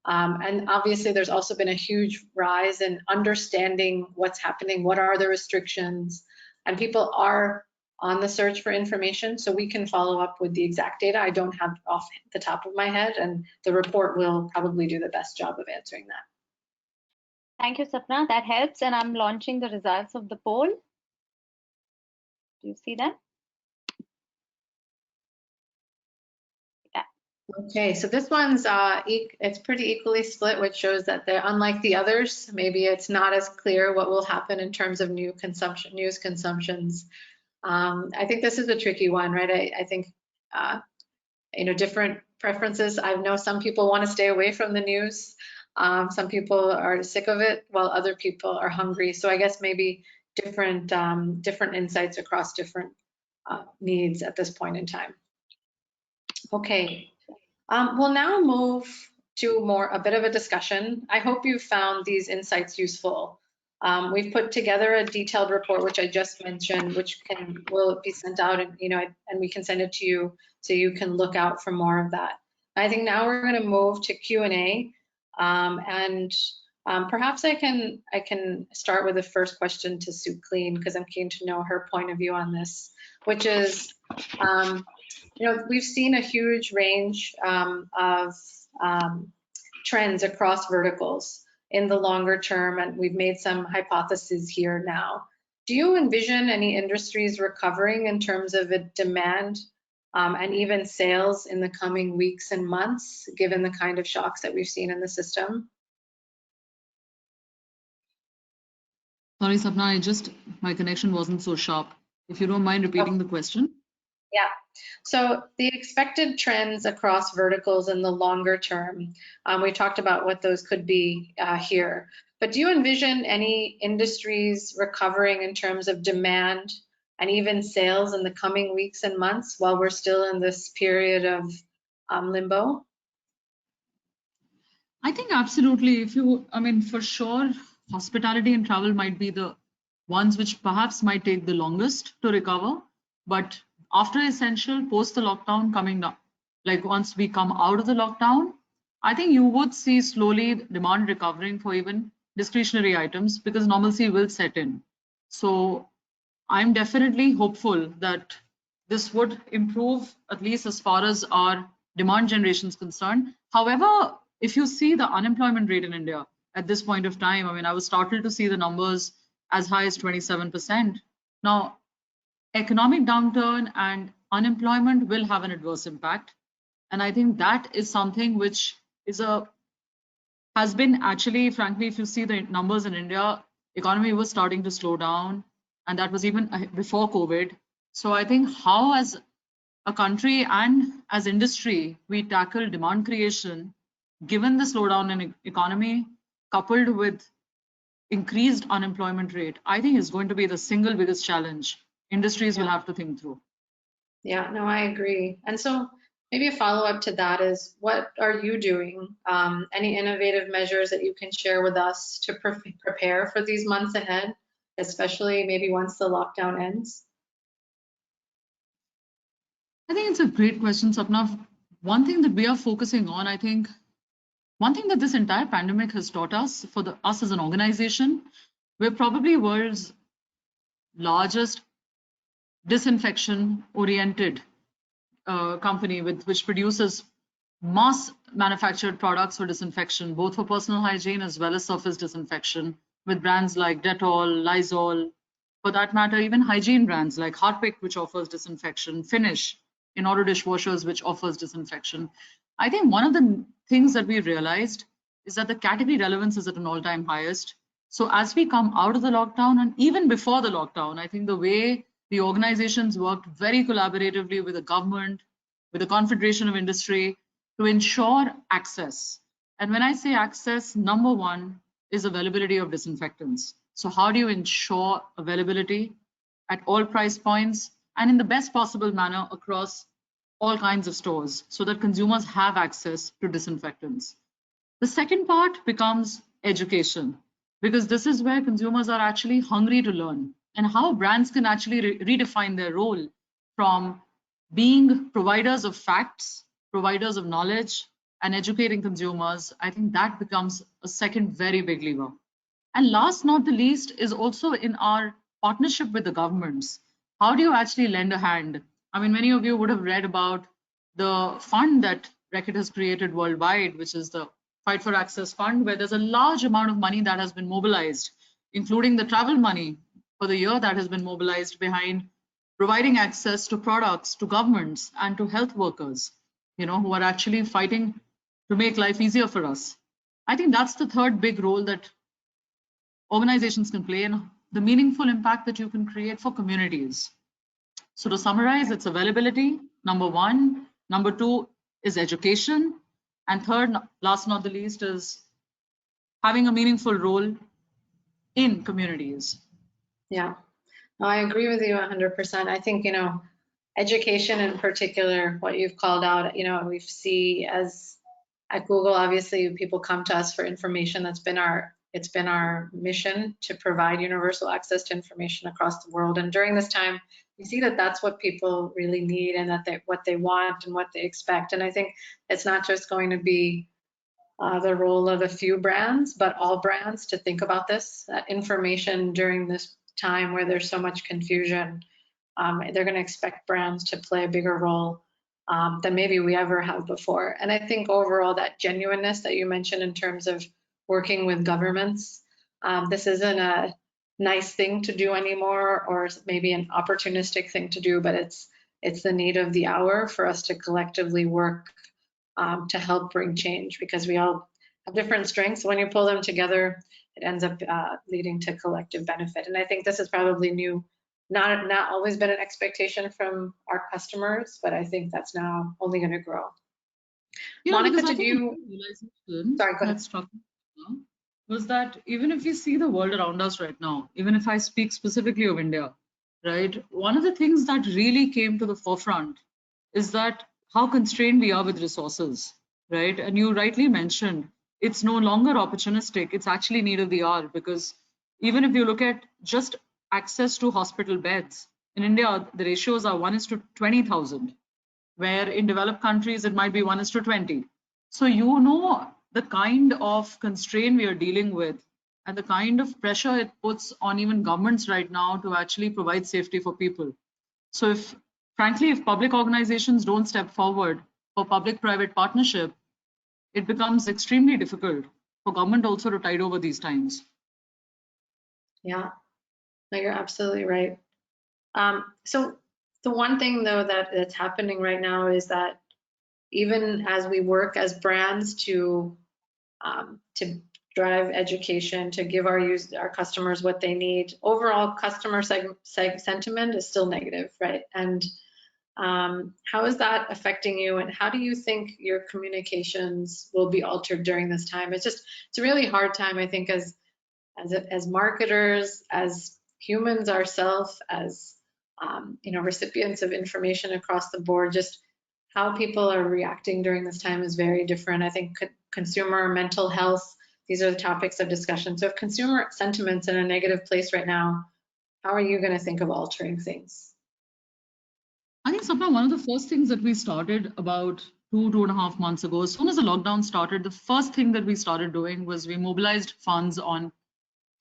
And obviously, there's also been a huge rise in understanding what's happening, what are the restrictions, and people are on the search for information, so we can follow up with the exact data. I don't have off the top of my head, and the report will probably do the best job of answering that. Thank you, Sapna. That helps, and I'm launching the results of the poll. Do you see that? Yeah. Okay, so this one's it's pretty equally split, which shows that they're unlike the others. Maybe it's not as clear what will happen in terms of news consumptions. I think this is a tricky one, right? I think different preferences. I know some people want to stay away from the news. Some people are sick of it, while other people are hungry. So I guess maybe different insights across different needs at this point in time. Okay, we'll now move to a bit of a discussion. I hope you found these insights useful. We've put together a detailed report, which I just mentioned, which will be sent out, and we can send it to you so you can look out for more of that. I think now we're going to move to Q&A, and perhaps I can start with the first question to Sukhleen, because I'm keen to know her point of view on this, which is, we've seen a huge range of trends across verticals in the longer term, and we've made some hypotheses here now. Do you envision any industries recovering in terms of a demand and even sales in the coming weeks and months, given the kind of shocks that we've seen in the system? Sorry, Sapna, my connection wasn't so sharp. If you don't mind repeating the question. Yeah. So the expected trends across verticals in the longer term, we talked about what those could be here, but do you envision any industries recovering in terms of demand and even sales in the coming weeks and months while we're still in this period of limbo? I think absolutely. For sure, hospitality and travel might be the ones which perhaps might take the longest to recover, but after essential, post the lockdown coming down, like once we come out of the lockdown, I think you would see slowly demand recovering for even discretionary items because normalcy will set in. So I'm definitely hopeful that this would improve, at least as far as our demand generation is concerned. However, if you see the unemployment rate in India at this point of time, I was startled to see the numbers as high as 27%. Now, economic downturn and unemployment will have an adverse impact. And I think that is something which has been actually, frankly, if you see the numbers in India, economy was starting to slow down, and that was even before COVID. So I think how as a country and as industry, we tackle demand creation, given the slowdown in economy, coupled with increased unemployment rate, I think is going to be the single biggest challenge industries will have to think through. Yeah, no, I agree. And so maybe a follow-up to that is, what are you doing? Any innovative measures that you can share with us to prepare for these months ahead, especially maybe once the lockdown ends? I think it's a great question, Sapna. One thing that we are focusing on, I think, one thing that this entire pandemic has taught us, us as an organization, we're probably world's largest disinfection-oriented company which produces mass manufactured products for disinfection, both for personal hygiene as well as surface disinfection, with brands like Dettol, Lysol, for that matter, even hygiene brands like Harpic, which offers disinfection, Finish in auto dishwashers, which offers disinfection. I think one of the things that we realized is that the category relevance is at an all-time highest. So as we come out of the lockdown, and even before the lockdown, I think the way the organizations worked very collaboratively with the government, with the Confederation of Industry to ensure access. And when I say access, number one is availability of disinfectants. So how do you ensure availability at all price points and in the best possible manner across all kinds of stores so that consumers have access to disinfectants? The second part becomes education, because this is where consumers are actually hungry to learn and how brands can actually redefine their role from being providers of facts, providers of knowledge, and educating consumers. I think that becomes a second very big lever. And last not the least is also in our partnership with the governments. How do you actually lend a hand? I mean, many of you would have read about the fund that Reckitt has created worldwide, which is the Fight for Access Fund, where there's a large amount of money that has been mobilized, including the travel money for the year that has been mobilized behind providing access to products, to governments, and to health workers, who are actually fighting to make life easier for us. I think that's the third big role that organizations can play and the meaningful impact that you can create for communities. So to summarize, it's availability, number one. Number two is education. And third, last not the least, is having a meaningful role in communities. Yeah, I agree with you 100%. I think, education in particular, what you've called out, we see as at Google, obviously people come to us for information. It's been our mission to provide universal access to information across the world. And during this time, we see that that's what people really need and that what they want and what they expect. And I think it's not just going to be the role of a few brands, but all brands to think about this, that information during this time where there's so much confusion. They're going to expect brands to play a bigger role than maybe we ever have before. And I think overall that genuineness that you mentioned in terms of working with governments, this isn't a nice thing to do anymore, or maybe an opportunistic thing to do, but it's the need of the hour for us to collectively work to help bring change, because we all have different strengths. When you pull them together, it ends up leading to collective benefit. And I think this is probably new, not always been an expectation from our customers, but I think that's now only going to grow. Monica, did you? Sorry, go ahead. Was that even if you see the world around us right now, even if I speak specifically of India, right, one of the things that really came to the forefront is that how constrained we are with resources, right? And you rightly mentioned it's no longer opportunistic, it's actually need of the hour, because even if you look at just access to hospital beds, in India, the ratios are 1:20,000, where in developed countries, it might be 1:20. So the kind of constraint we are dealing with and the kind of pressure it puts on even governments right now to actually provide safety for people. So frankly, if public organizations don't step forward for public-private partnership, it becomes extremely difficult for government also to tide over these times. Yeah, no, you're absolutely right. So the one thing though that's happening right now is that even as we work as brands to drive education, to give our customers what they need, overall customer sentiment is still negative, right? And how is that affecting you, and how do you think your communications will be altered during this time? It's a really hard time, I think, as marketers, as humans ourselves, as recipients of information across the board. Just how people are reacting during this time is very different. I think consumer mental health, these are the topics of discussion. So if consumer sentiment's in a negative place right now, how are you going to think of altering things? I think, Sapna, one of the first things that we started about 2.5 months ago, as soon as the lockdown started, the first thing that we started doing was we mobilized funds on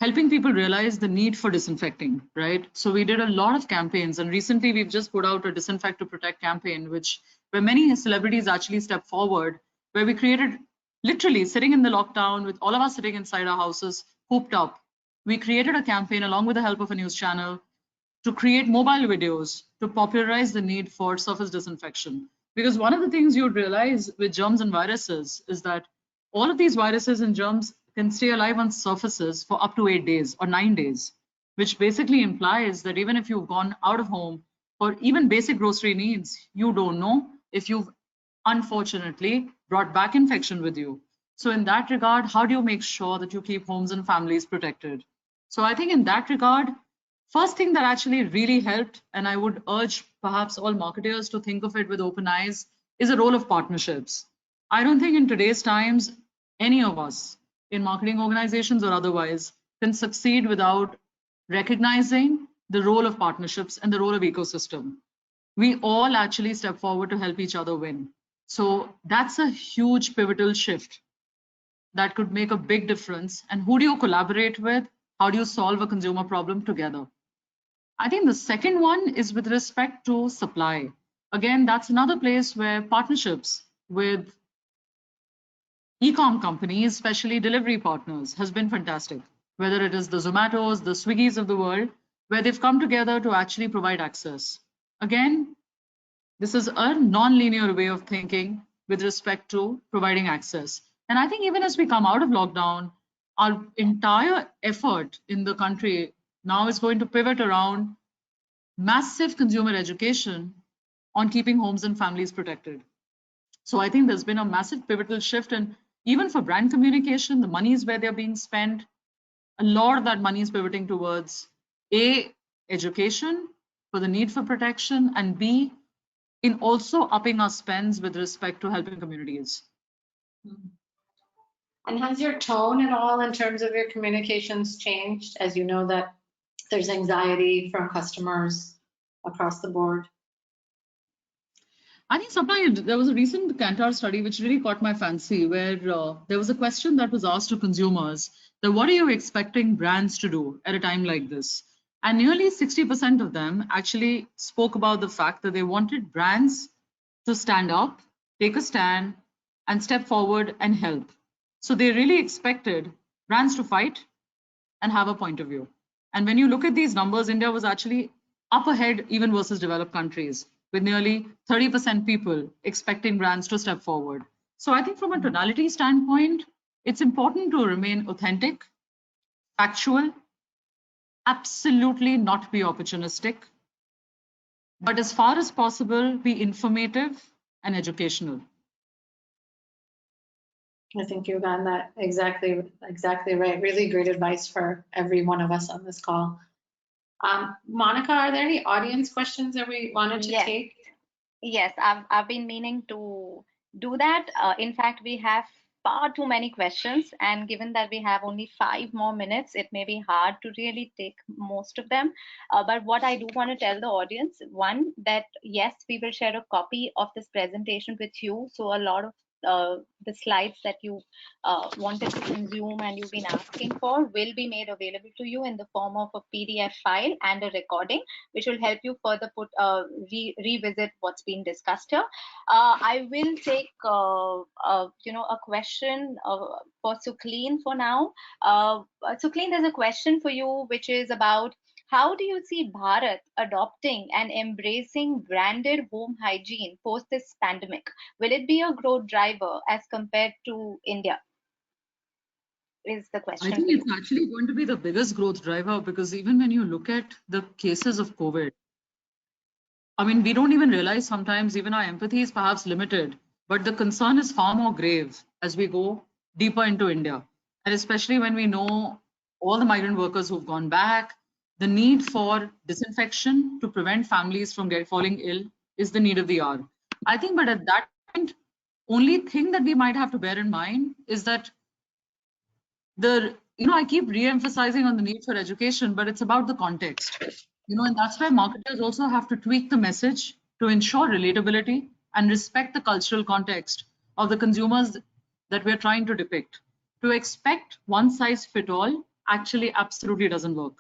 helping people realize the need for disinfecting, right? So we did a lot of campaigns, and recently we've just put out a Disinfect to Protect campaign, where many celebrities actually stepped forward, where we created, literally sitting in the lockdown with all of us sitting inside our houses, cooped up. We created a campaign along with the help of a news channel to create mobile videos to popularize the need for surface disinfection. Because one of the things you'd realize with germs and viruses is that all of these viruses and germs can stay alive on surfaces for up to 8 days or 9 days, which basically implies that even if you've gone out of home for even basic grocery needs, you don't know if you've unfortunately brought back infection with you. So in that regard, how do you make sure that you keep homes and families protected? So I think in that regard, first thing that actually really helped, and I would urge perhaps all marketers to think of it with open eyes, is a role of partnerships. I don't think in today's times, any of us in marketing organizations or otherwise can succeed without recognizing the role of partnerships and the role of ecosystem. We all actually step forward to help each other win. So that's a huge pivotal shift that could make a big difference. And who do you collaborate with? How do you solve a consumer problem together? I think the second one is with respect to supply. Again, that's another place where partnerships with e-com companies, especially delivery partners, has been fantastic. Whether it is the Zomatos, the Swiggis of the world, where they've come together to actually provide access. Again, this is a non-linear way of thinking with respect to providing access. And I think even as we come out of lockdown, our entire effort in the country now is going to pivot around massive consumer education on keeping homes and families protected. So I think there's been a massive pivotal shift, and even for brand communication, the money is where they're being spent. A lot of that money is pivoting towards A, education for the need for protection, and B, in also upping our spends with respect to helping communities. And has your tone at all in terms of your communications changed, as you know that there's anxiety from customers across the board? I think Sapna, there was a recent Kantar study which really caught my fancy, where there was a question that was asked to consumers that what are you expecting brands to do at a time like this? And nearly 60% of them actually spoke about the fact that they wanted brands to stand up, take a stand, and step forward and help. So they really expected brands to fight and have a point of view. And when you look at these numbers, India was actually up ahead even versus developed countries, with nearly 30% people expecting brands to step forward. So I think from a tonality standpoint, it's important to remain authentic, factual, absolutely not be opportunistic, but as far as possible, be informative and educational. I think you've gotten that exactly right. Really great advice for every one of us on this call. Monica, are there any audience questions that we wanted to take? Yes, I've been meaning to do that. In fact, we have far too many questions, and given that we have only 5 more minutes, it may be hard to really take most of them. But what I do want to tell the audience, one, that yes, we will share a copy of this presentation with you. So a lot of the slides that you wanted to consume and you've been asking for will be made available to you in the form of a PDF file and a recording, which will help you further revisit what's been discussed here. I will take a question for Sukhleen for now. Sukhleen, there's a question for you which is about how do you see Bharat adopting and embracing branded home hygiene post this pandemic? Will it be a growth driver as compared to India? Is the question. I think it's actually going to be the biggest growth driver, because even when you look at the cases of COVID, I mean, we don't even realize sometimes even our empathy is perhaps limited, but the concern is far more grave as we go deeper into India. And especially when we know all the migrant workers who've gone back, the need for disinfection to prevent families from falling ill is the need of the hour. I think, but at that point, only thing that we might have to bear in mind is that I keep re-emphasizing on the need for education, but it's about the context. And that's why marketers also have to tweak the message to ensure relatability and respect the cultural context of the consumers that we're trying to depict. To expect one size fit all actually absolutely doesn't work.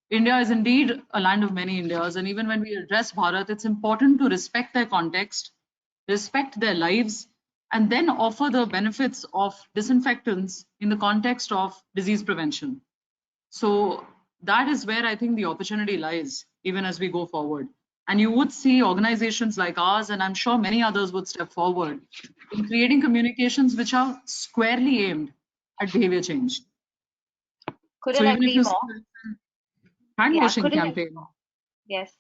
India is indeed a land of many Indias, and even when we address Bharat, it's important to respect their context, respect their lives, and then offer the benefits of disinfectants in the context of disease prevention. So that is where I think the opportunity lies, even as we go forward. And you would see organizations like ours, and I'm sure many others would step forward in creating communications which are squarely aimed at behavior change. Couldn't agree more. Hand washing campaign. Yes.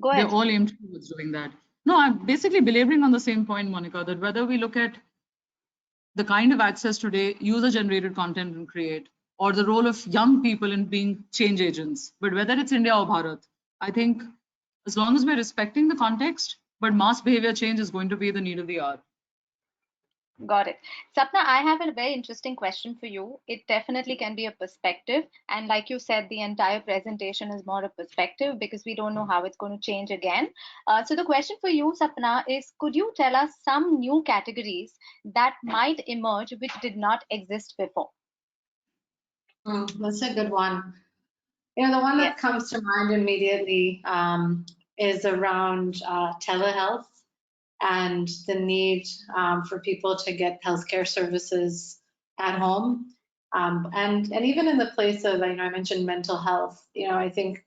Go ahead. They're all aimed towards doing that. No, I'm basically belaboring on the same point, Monica, that whether we look at the kind of access today, user-generated content and create, or the role of young people in being change agents, but whether it's India or Bharat, I think as long as we're respecting the context, but mass behavior change is going to be the need of the hour. Got it. Sapna, I have a very interesting question for you. It definitely can be a perspective. And like you said, the entire presentation is more a perspective because we don't know how it's going to change again. So the question for you, Sapna, is could you tell us some new categories that might emerge which did not exist before? That's a good one. You know, the one that comes to mind immediately is around telehealth and the need for people to get healthcare services at home. And even in the place of, I mentioned mental health, I think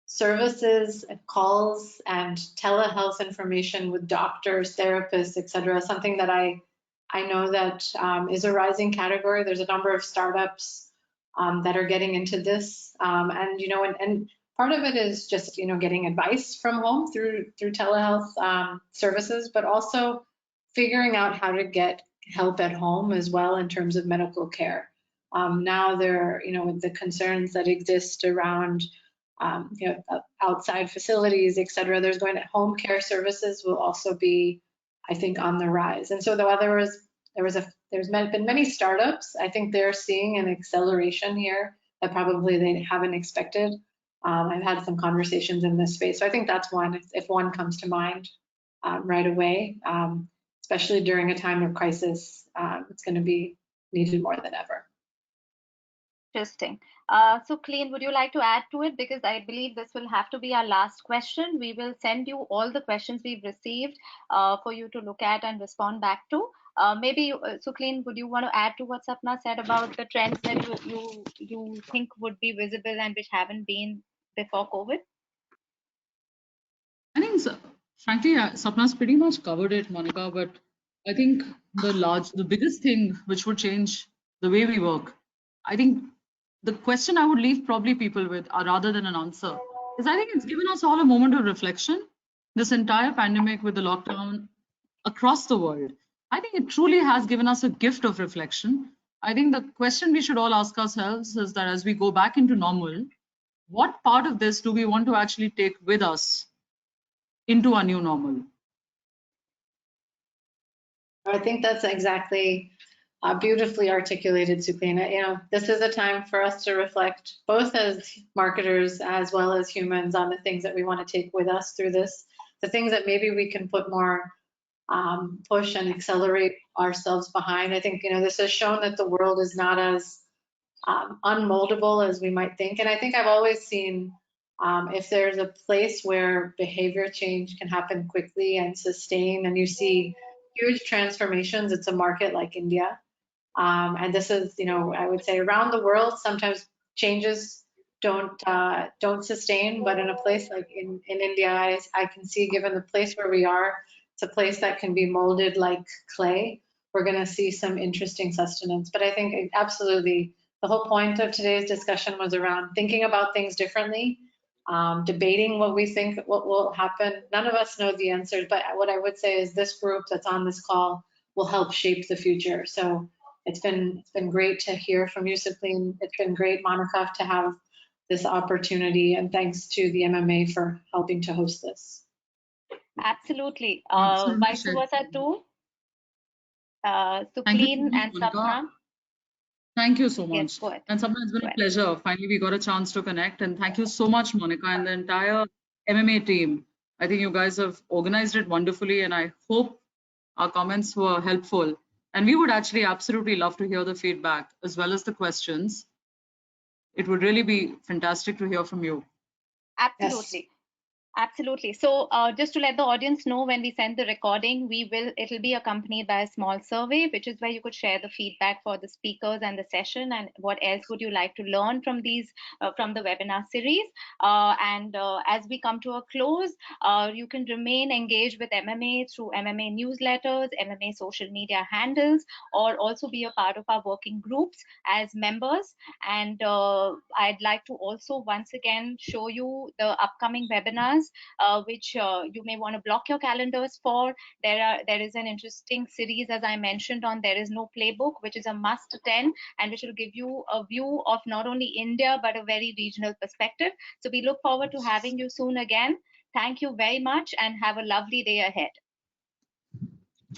services, calls, and telehealth information with doctors, therapists, et cetera, something that I know that is a rising category. There's a number of startups that are getting into this. And part of it is just, getting advice from home through telehealth services, but also figuring out how to get help at home as well in terms of medical care. Now there, with the concerns that exist around, outside facilities, et cetera, there's home care services will also be, I think, on the rise. And so there's been many startups. I think they're seeing an acceleration here that probably they haven't expected. I've had some conversations in this space. So I think that's one, if one comes to mind right away, especially during a time of crisis, it's going to be needed more than ever. Interesting. Sukhleen, would you like to add to it? Because I believe this will have to be our last question. We will send you all the questions we've received for you to look at and respond back to. Maybe, Sukhleen, would you want to add to what Sapna said about the trends that you think would be visible and which haven't been before COVID? I think, frankly, Sapna's pretty much covered it, Monica, but I think the biggest thing which would change the way we work, I think the question I would leave probably people with, rather than an answer, is I think it's given us all a moment of reflection. This entire pandemic with the lockdown across the world, I think it truly has given us a gift of reflection. I think the question we should all ask ourselves is that as we go back into normal, what part of this do we want to actually take with us into our new normal? I think that's exactly beautifully articulated, Sukhleen. This is a time for us to reflect, both as marketers as well as humans, on the things that we want to take with us through this, the things that maybe we can put more push and accelerate ourselves behind. I think, this has shown that the world is not as unmoldable as we might think. And I think I've always seen if there's a place where behavior change can happen quickly and sustain, and you see huge transformations, it's a market like India. And this is, I would say around the world, sometimes changes don't sustain, but in a place like in India, I can see, given the place where we are, it's a place that can be molded like clay. We're going to see some interesting sustenance. But I think absolutely the whole point of today's discussion was around thinking about things differently, debating what we think what will happen. None of us know the answers, but what I would say is this group that's on this call will help shape the future. So it's been great to hear from you, Sukhleen. It's been great, Moneka, to have this opportunity, and thanks to the MMA for helping to host this. Absolutely. Vice versa too. Sukhleen and Sapna. Thank you so much. Yes, go ahead. And Sapna, it's been a pleasure. Finally, we got a chance to connect. And thank you so much, Monica, and the entire MMA team. I think you guys have organized it wonderfully, and I hope our comments were helpful. And we would actually absolutely love to hear the feedback as well as the questions. It would really be fantastic to hear from you. Absolutely. Yes. Absolutely. So just to let the audience know, when we send the recording, it'll be accompanied by a small survey, which is where you could share the feedback for the speakers and the session, and what else would you like to learn from these from the webinar series. As we come to a close, you can remain engaged with MMA through MMA newsletters, MMA social media handles, or also be a part of our working groups as members. And I'd like to also once again show you the upcoming webinars webinars, which you may want to block your calendars for. There is an interesting series, as I mentioned, on There Is No Playbook, which is a must attend and which will give you a view of not only India, but a very regional perspective. So we look forward to having you soon again. Thank you very much and have a lovely day ahead.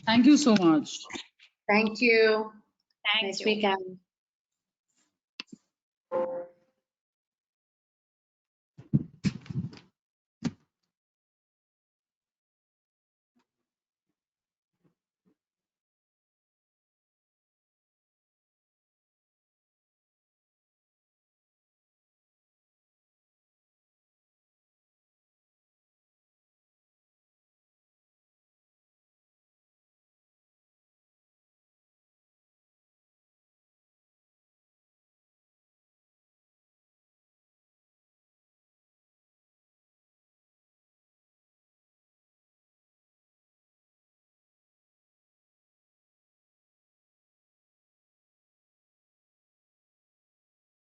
Thank you so much. Thank you. Thank Nice you. weekend.